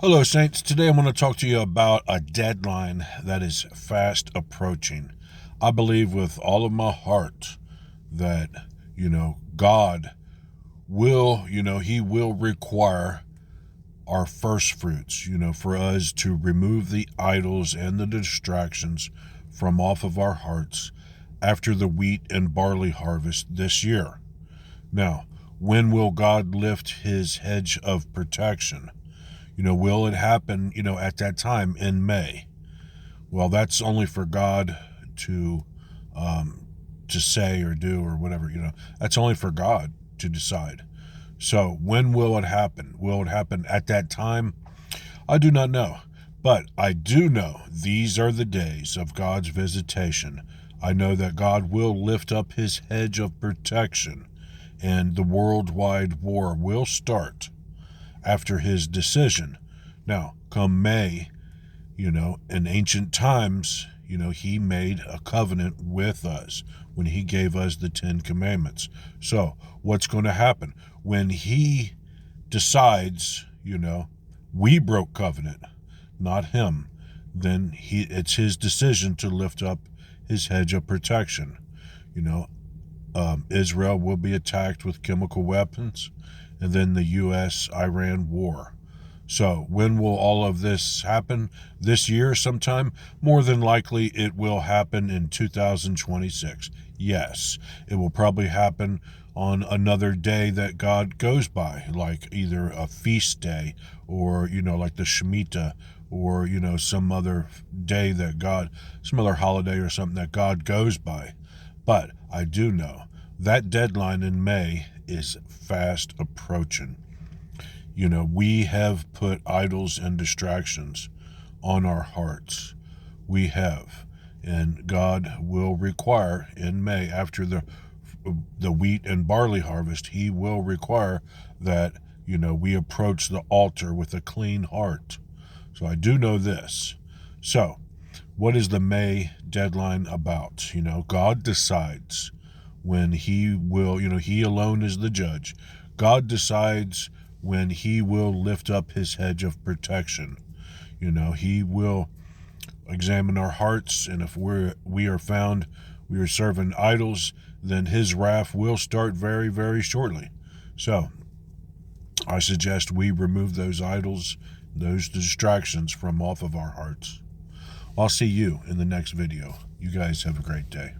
Hello, Saints. Today I'm going to talk to you about a deadline that is fast approaching. I believe with all of my heart that, God will, He will require our first fruits, for us to remove the idols and the distractions from off of our hearts after the wheat and barley harvest this year. Now, when will God lift his hedge of protection? Will it happen, at that time in May? Well, that's only for God to to say or do or whatever. That's only for God to decide. So when will it happen? Will it happen at that time? I do not know. But I do know these are the days of God's visitation. I know that God will lift up his hedge of protection and the worldwide war will start after his decision. Now, come May, in ancient times, he made a covenant with us when he gave us the Ten Commandments. So, what's going to happen? When he decides, we broke covenant, not him, then it's his decision to lift up his hedge of protection. You know, Israel will be attacked with chemical weapons, and then the U.S. Iran war. So, when will all of this happen? This year sometime? More than likely, it will happen in 2026. Yes, it will probably happen on another day that God goes by, like either a feast day or, like the Shemitah or, some other day that God, some other holiday or something that God goes by. But I do know that deadline in May is fast approaching. We have put idols and distractions on our hearts. We have. And God will require in May, after the wheat and barley harvest, he will require that, we approach the altar with a clean heart. So I do know this. So, what is the May deadline about? God decides when he will, he alone is the judge. God decides when he will lift up his hedge of protection. He will examine our hearts, and if we are found we are serving idols, then his wrath will start very, very shortly. So I suggest we remove those idols, those distractions from off of our hearts. I'll see you in the next video. You guys have a great day.